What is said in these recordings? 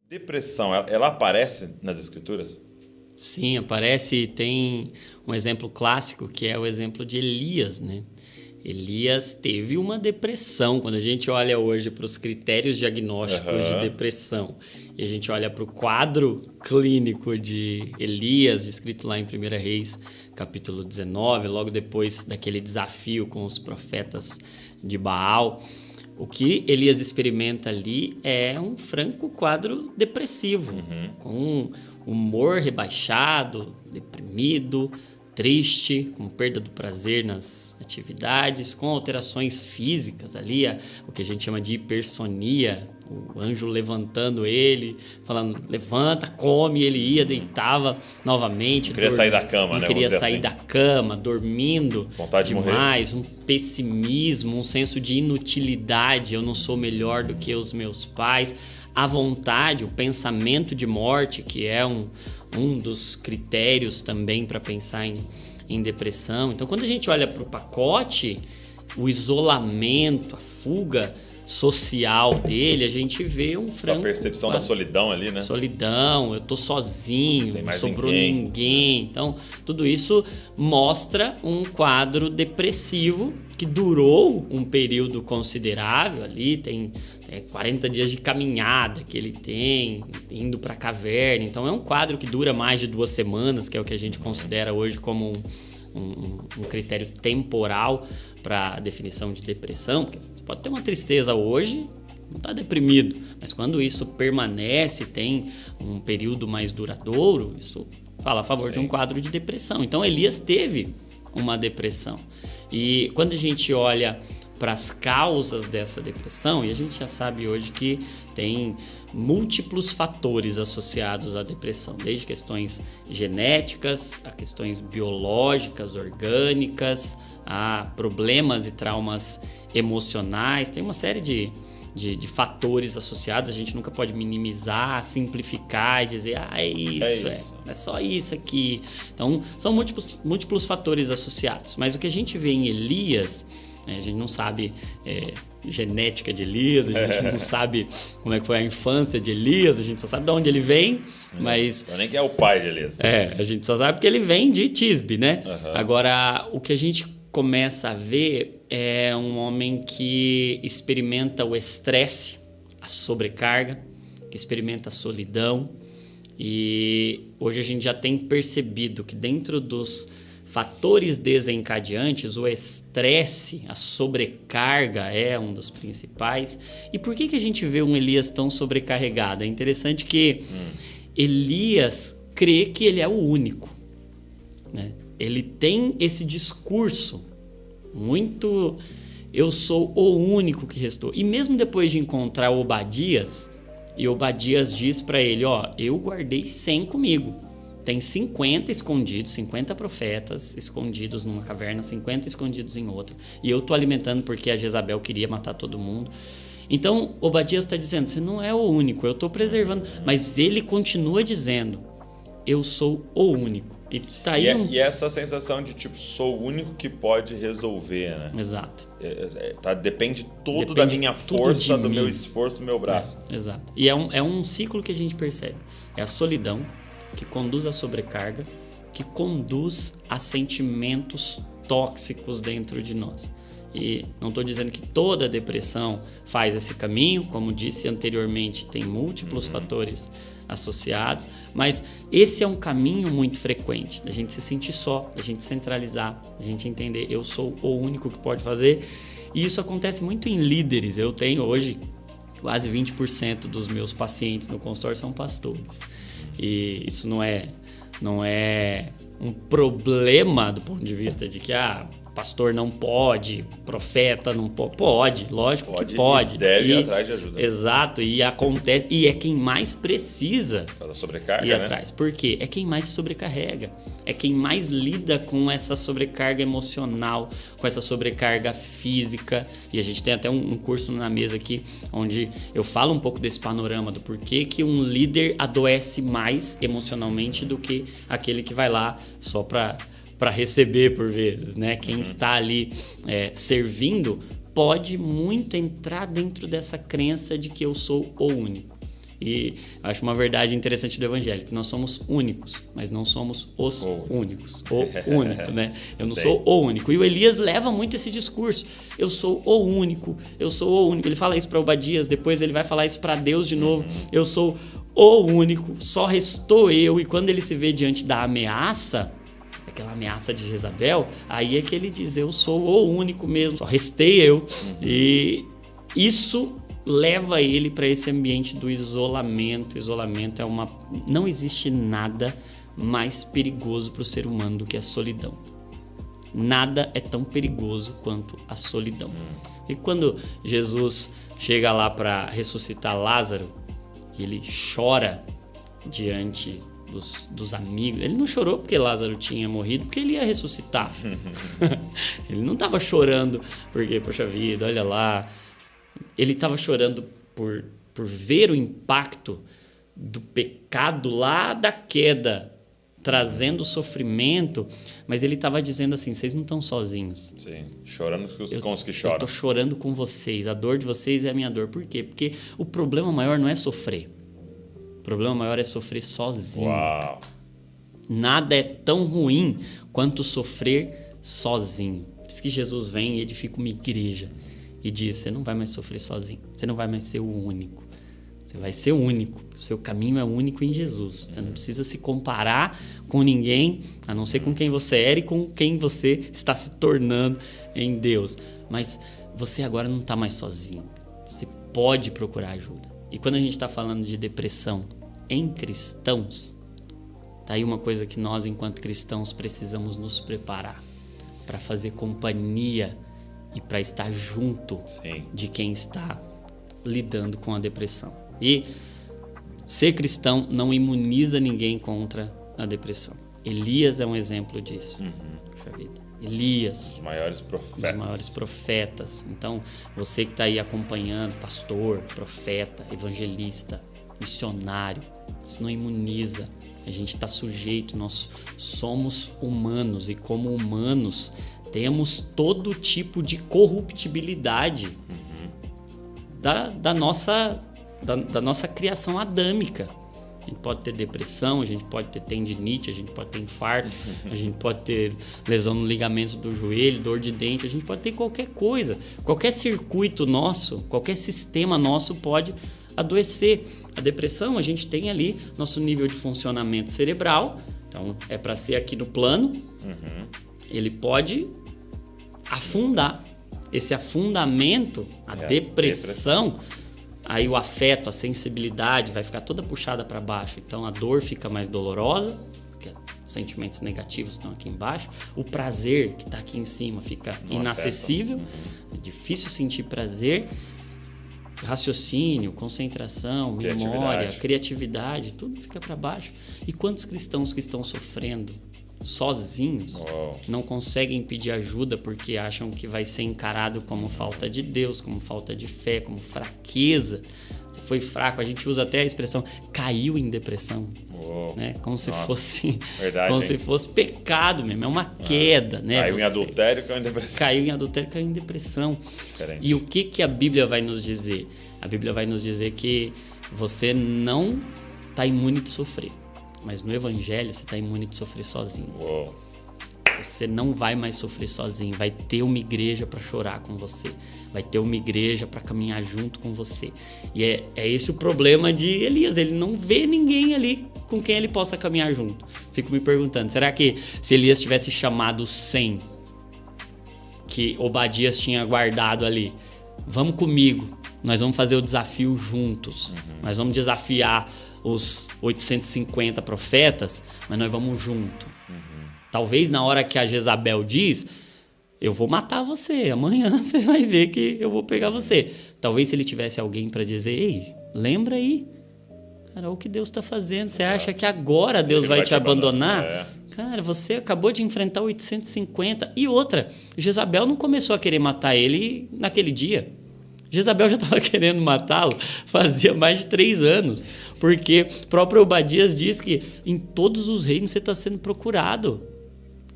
Depressão, ela aparece nas escrituras? Sim, aparece, tem um exemplo clássico que é o exemplo de Elias, né? Elias teve uma depressão. Quando a gente olha hoje para os critérios diagnósticos de depressão e a gente olha para o quadro clínico de Elias, descrito lá em 1 Reis, capítulo 19, logo depois daquele desafio com os profetas de Baal, o que Elias experimenta ali é um franco quadro depressivo, com um humor rebaixado, deprimido, triste, com perda do prazer nas atividades, com alterações físicas ali, o que a gente chama de hipersonia, o anjo levantando ele, falando, levanta, come, ele ia, deitava novamente. Não queria sair da cama, né? Não queria sair da cama, dormindo vontade demais, de morrer. um pessimismo, um senso de inutilidade, eu não sou melhor do que os meus pais, a vontade, o pensamento de morte, que é um dos critérios também para pensar em depressão. Então, quando a gente olha para o pacote, o isolamento, a fuga social dele, a gente vê um franco... Essa percepção da solidão ali, né? Solidão, eu tô sozinho, não sobrou ninguém. Então, tudo isso mostra um quadro depressivo que durou um período considerável ali, tem 40 dias de caminhada que ele tem, indo para a caverna. Então, é um quadro que dura mais de 2 semanas, que é o que a gente considera hoje como um critério temporal para a definição de depressão. Porque você pode ter uma tristeza hoje, não está deprimido, mas quando isso permanece, tem um período mais duradouro, isso fala a favor de um quadro de depressão. Então, Elias teve uma depressão. E quando a gente olha para as causas dessa depressão, e a gente já sabe hoje que tem múltiplos fatores associados à depressão, desde questões genéticas, a questões biológicas, orgânicas, a problemas e traumas emocionais, tem uma série de fatores associados. A gente nunca pode minimizar, simplificar e dizer, é só isso aqui. Então, são múltiplos fatores associados. Mas o que a gente vê em Elias, a gente não sabe genética de Elias, a gente não sabe como é que foi a infância de Elias, a gente só sabe de onde ele vem, mas... Não nem que é o pai de Elias. A gente só sabe que ele vem de Tisbe, né? Agora, o que a gente começa a ver é um homem que experimenta o estresse, a sobrecarga, que experimenta a solidão. E hoje a gente já tem percebido que dentro dos fatores desencadeantes, o estresse, a sobrecarga é um dos principais. E por que a gente vê um Elias tão sobrecarregado? É interessante que Elias crê que ele é o único, né? Ele tem esse discurso muito... Eu sou o único que restou. E mesmo depois de encontrar Obadias, e Obadias diz para ele, eu guardei 100 comigo. Tem 50 escondidos, 50 profetas escondidos numa caverna, 50 escondidos em outra. E eu tô alimentando porque a Jezabel queria matar todo mundo. Então, Obadias está dizendo, você não é o único, eu tô preservando. Mas ele continua dizendo, eu sou o único. E tá aí e essa sensação de tipo, sou o único que pode resolver, né? Exato. Depende da minha força, do meu esforço, do meu braço. Exato. E é um ciclo que a gente percebe. É a solidão que conduz à sobrecarga, que conduz a sentimentos tóxicos dentro de nós. E não estou dizendo que toda depressão faz esse caminho, como disse anteriormente, tem múltiplos fatores associados, mas esse é um caminho muito frequente, da gente se sentir só, da gente centralizar, da gente entender, eu sou o único que pode fazer, e isso acontece muito em líderes. Eu tenho hoje quase 20% dos meus pacientes no consultório são pastores, e isso não é um problema do ponto de vista de que pastor não pode, profeta não pode. Pode, lógico que pode. E deve ir atrás de ajuda. Exato, e acontece, e é quem mais precisa da sobrecarga, ir atrás. Por quê? É quem mais se sobrecarrega, é quem mais lida com essa sobrecarga emocional, com essa sobrecarga física. E a gente tem até um curso na mesa aqui, onde eu falo um pouco desse panorama do porquê que um líder adoece mais emocionalmente do que aquele que vai lá só para receber por vezes, né? Quem está ali servindo pode muito entrar dentro dessa crença de que eu sou o único. E acho uma verdade interessante do Evangelho, que nós somos únicos, mas não somos os únicos. O único, né? Eu não sou o único. E o Elias leva muito esse discurso. Eu sou o único, eu sou o único. Ele fala isso para Obadias, depois ele vai falar isso para Deus de novo. Eu sou o único, só restou eu. E quando ele se vê diante da ameaça, aquela ameaça de Jezabel, aí é que ele diz, eu sou o único mesmo, só restei eu. E isso leva ele para esse ambiente do isolamento. Isolamento é não existe nada mais perigoso para o ser humano do que a solidão. Nada é tão perigoso quanto a solidão. E quando Jesus chega lá para ressuscitar Lázaro, e ele chora diante dos amigos. Ele não chorou porque Lázaro tinha morrido, porque ele ia ressuscitar. Ele não estava chorando porque, poxa vida, olha lá. Ele estava chorando por ver o impacto do pecado lá da queda, trazendo sofrimento, mas ele estava dizendo assim, vocês não estão sozinhos. Sim, chorando com os que choram. Eu estou chorando com vocês, a dor de vocês é a minha dor. Por quê? Porque o problema maior não é sofrer. O problema maior é sofrer sozinho. Uau. Nada é tão ruim quanto sofrer sozinho. Por isso que Jesus vem e edifica uma igreja e diz, você não vai mais sofrer sozinho, você não vai mais ser o único. Você vai ser único, o seu caminho é único em Jesus. Você não precisa se comparar com ninguém, a não ser com quem você era e com quem você está se tornando em Deus. Mas você agora não está mais sozinho, você pode procurar ajuda. E quando a gente está falando de depressão em cristãos, tá aí uma coisa que nós, enquanto cristãos, precisamos nos preparar para fazer companhia e para estar junto de quem está lidando com a depressão. E ser cristão não imuniza ninguém contra a depressão. Elias é um exemplo disso. Puxa vida. Elias, os maiores profetas. Então, você que está aí acompanhando, pastor, profeta, evangelista, missionário, isso não imuniza. A gente está sujeito, nós somos humanos e como humanos temos todo tipo de corruptibilidade da nossa criação adâmica. A gente pode ter depressão, a gente pode ter tendinite, a gente pode ter infarto, a gente pode ter lesão no ligamento do joelho, dor de dente, a gente pode ter qualquer coisa. Qualquer circuito nosso, qualquer sistema nosso pode adoecer. A depressão, a gente tem ali nosso nível de funcionamento cerebral, então é para ser aqui no plano, ele pode afundar. Esse afundamento, a depressão, aí o afeto, a sensibilidade vai ficar toda puxada para baixo. Então a dor fica mais dolorosa, porque sentimentos negativos estão aqui embaixo. O prazer, que está aqui em cima, fica inacessível. É difícil sentir prazer. Raciocínio, concentração, memória, criatividade, tudo fica para baixo. E quantos cristãos que estão sofrendo sozinhos não conseguem pedir ajuda porque acham que vai ser encarado como falta de Deus, como falta de fé, como fraqueza. Você foi fraco, a gente usa até a expressão caiu em depressão, né? Como se fosse se fosse pecado mesmo, é uma queda, né? Caiu em adultério, caiu em depressão. Caiu em adultério, caiu em depressão. Diferente. E o que a Bíblia vai nos dizer? A Bíblia vai nos dizer que você não está imune de sofrer. Mas no Evangelho você está imune de sofrer sozinho. Você não vai mais sofrer sozinho. Vai ter uma igreja para chorar com você. Vai ter uma igreja para caminhar junto com você. E é esse o problema de Elias. Ele não vê ninguém ali com quem ele possa caminhar junto. Fico me perguntando, será que se Elias tivesse chamado os 100 que Obadias tinha guardado ali, vamos comigo, nós vamos fazer o desafio juntos. Nós vamos desafiar os 850 profetas, mas nós vamos junto. Talvez na hora que a Jezabel diz, eu vou matar você, amanhã você vai ver que eu vou pegar você. Talvez se ele tivesse alguém para dizer, ei, lembra aí, cara, o que Deus está fazendo? Você acha que agora Deus vai te abandonar? Cara, você acabou de enfrentar 850. E outra, Jezabel não começou a querer matar ele naquele dia. Jezabel já estava querendo matá-lo fazia mais de 3 anos, porque o próprio Obadias diz que em todos os reinos você está sendo procurado.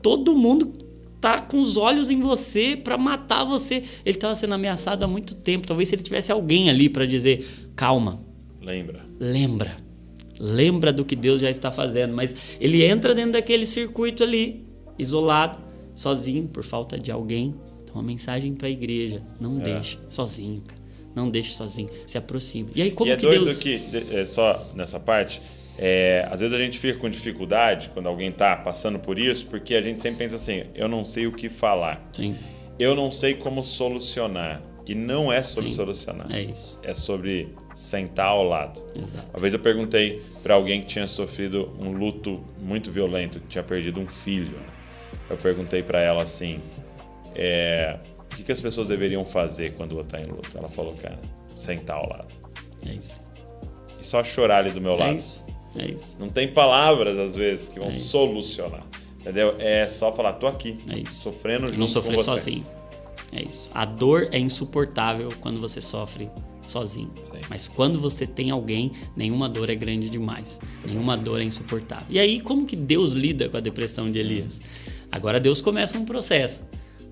Todo mundo está com os olhos em você para matar você. Ele estava sendo ameaçado há muito tempo. Talvez se ele tivesse alguém ali para dizer, calma. Lembra. lembra do que Deus já está fazendo, mas ele entra dentro daquele circuito ali, isolado, sozinho, por falta de alguém. Então, uma mensagem para a igreja: não deixe sozinho, cara. Não deixe sozinho, se aproxime. E aí, como e que doido Deus... que, só nessa parte, às vezes a gente fica com dificuldade quando alguém está passando por isso, porque a gente sempre pensa assim: eu não sei o que falar. Sim. Eu não sei como solucionar. E não é sobre solucionar. É isso. É sobre sentar ao lado. Exato. Uma vez eu perguntei para alguém que tinha sofrido um luto muito violento, que tinha perdido um filho. Eu perguntei para ela assim: o que as pessoas deveriam fazer quando o outro está em luto? Ela falou: cara, sentar ao lado. É isso. E só chorar ali do meu lado. É isso. Não tem palavras, às vezes, que vão solucionar. Entendeu? É só falar: tô aqui, sofrendo junto não sofrer com você. sozinho. É isso. A dor é insuportável quando você sofre sozinho. Sim. Mas quando você tem alguém, nenhuma dor é grande demais. Nenhuma dor é insuportável. E aí, como que Deus lida com a depressão de Elias? Agora Deus começa um processo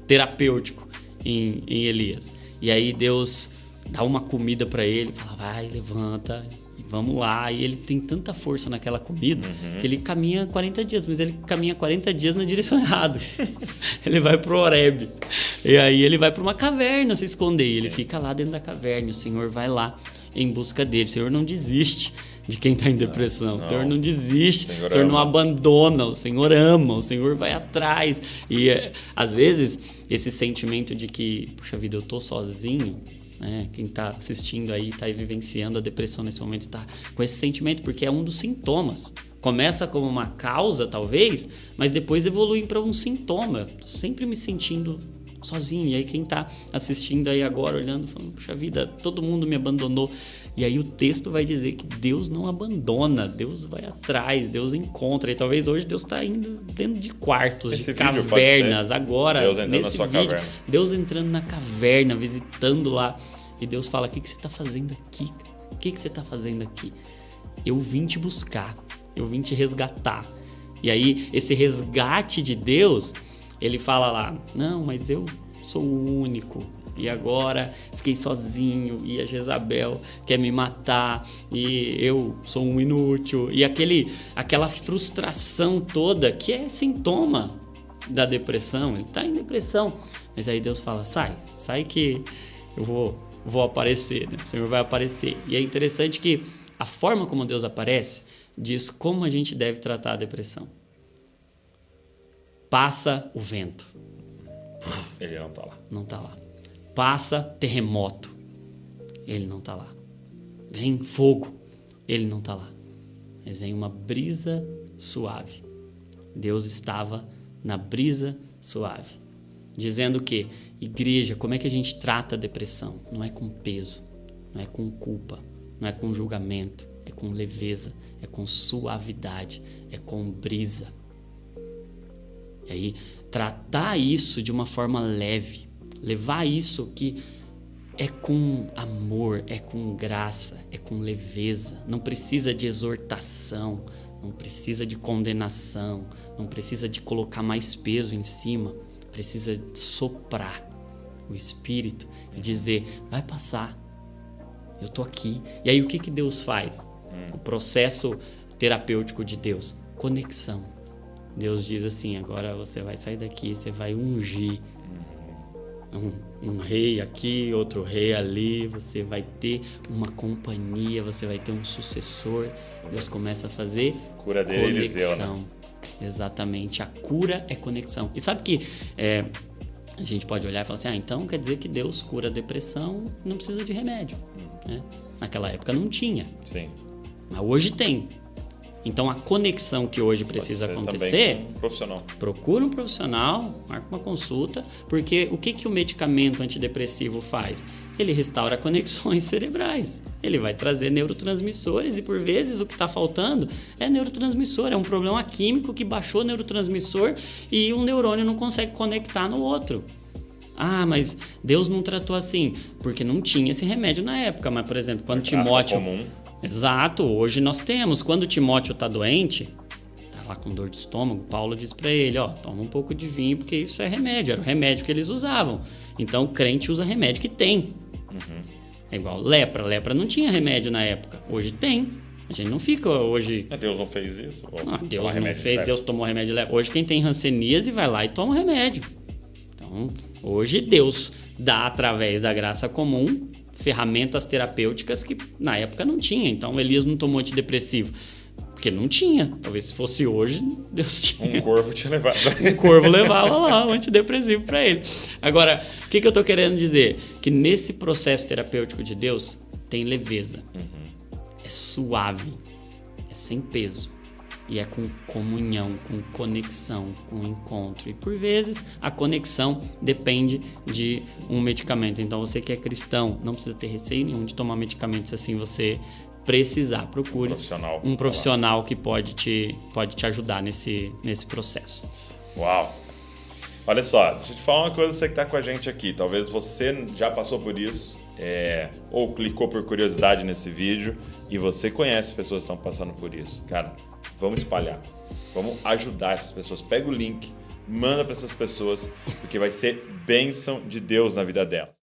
terapêutico em Elias. E aí Deus dá uma comida para ele, fala: vai, levanta, vamos lá. E ele tem tanta força naquela comida que ele caminha 40 dias, mas ele caminha 40 dias na direção errada. Ele vai pro Horebe. E aí ele vai para uma caverna se esconder. E ele fica lá dentro da caverna. O Senhor vai lá em busca dele. O Senhor não desiste de quem está em depressão. O Senhor não desiste. O Senhor não abandona. O Senhor ama. O Senhor vai atrás. E às vezes esse sentimento de que, puxa vida, eu tô sozinho, né? Quem está assistindo aí, está aí vivenciando a depressão nesse momento, está com esse sentimento, porque é um dos sintomas. Começa como uma causa, talvez, mas depois evolui para um sintoma. Estou sempre me sentindo sozinho. E aí quem está assistindo aí agora, olhando, falando: puxa vida, todo mundo me abandonou. E aí o texto vai dizer que Deus não abandona, Deus vai atrás, Deus encontra. E talvez hoje Deus está indo dentro de quartos, de cavernas. Agora, Deus entrando nesse na sua vídeo, caverna. Deus entrando na caverna, visitando lá. E Deus fala: o que você está fazendo aqui? O que você está fazendo aqui? Eu vim te buscar, eu vim te resgatar. E aí, esse resgate de Deus, ele fala lá: não, mas eu sou o único. E agora fiquei sozinho, e a Jezabel quer me matar, e eu sou um inútil. E aquela frustração toda que é sintoma da depressão. Ele está em depressão. Mas aí Deus fala: sai que eu vou aparecer, né? O Senhor vai aparecer. E é interessante que a forma como Deus aparece diz como a gente deve tratar a depressão. Passa o vento. Ele não está lá. Não está lá. Passa terremoto. Ele não está lá. Vem fogo. Ele não está lá. Mas vem uma brisa suave. Deus estava na brisa suave. Dizendo que, igreja, como é que a gente trata a depressão? Não é com peso, não é com culpa, não é com julgamento, é com leveza, é com suavidade, é com brisa. E aí, tratar isso de uma forma leve, levar isso que é com amor, é com graça, é com leveza. Não precisa de exortação, não precisa de condenação, não precisa de colocar mais peso em cima. Precisa soprar o Espírito e dizer: vai passar, eu tô aqui. E aí o que Deus faz? O processo terapêutico de Deus: conexão. Deus diz assim: agora você vai sair daqui, você vai ungir um rei aqui, outro rei ali, você vai ter uma companhia, você vai ter um sucessor. Deus começa a fazer cura dele, Eliseu, né? Exatamente, a cura é conexão. E sabe que a gente pode olhar e falar assim: então quer dizer que Deus cura a depressão, não precisa de remédio, né? Naquela época não tinha. Sim. Mas hoje tem. Então a conexão que hoje precisa acontecer, um profissional. Procura um profissional, marca uma consulta, porque o que o medicamento antidepressivo faz? Ele restaura conexões cerebrais, ele vai trazer neurotransmissores e por vezes o que está faltando é neurotransmissor, é um problema químico que baixou o neurotransmissor e um neurônio não consegue conectar no outro. Ah, mas Deus não tratou assim, porque não tinha esse remédio na época, mas por exemplo, quando Timóteo... comum. Exato, hoje nós temos. Quando Timóteo está doente, está lá com dor de estômago, Paulo diz para ele: toma um pouco de vinho, porque isso é remédio. Era o remédio que eles usavam. Então o crente usa remédio que tem. É igual lepra. Lepra não tinha remédio na época. Hoje tem. A gente não fica hoje... Deus não fez isso? Deus não fez, Deus tomou remédio de lepra. Hoje quem tem hanseníase vai lá e toma remédio. Então, hoje Deus dá, através da graça comum, ferramentas terapêuticas que na época não tinha. Então, Elias não tomou antidepressivo. Porque não tinha. Talvez se fosse hoje, Deus tinha. Um corvo tinha levado. Um corvo levava lá um antidepressivo para ele. Agora, o que eu estou querendo dizer? Que nesse processo terapêutico de Deus, tem leveza. É suave. É sem peso. E é com comunhão, com conexão, com encontro. E por vezes a conexão depende de um medicamento. Então você que é cristão, não precisa ter receio nenhum de tomar medicamentos se assim você precisar. Procure um profissional que pode te ajudar nesse processo. Uau! Olha só, deixa eu te falar uma coisa, você que está com a gente aqui. Talvez você já passou por isso, ou clicou por curiosidade nesse vídeo e você conhece pessoas que estão passando por isso. Cara, vamos espalhar. Vamos ajudar essas pessoas. Pega o link, manda para essas pessoas, porque vai ser bênção de Deus na vida delas.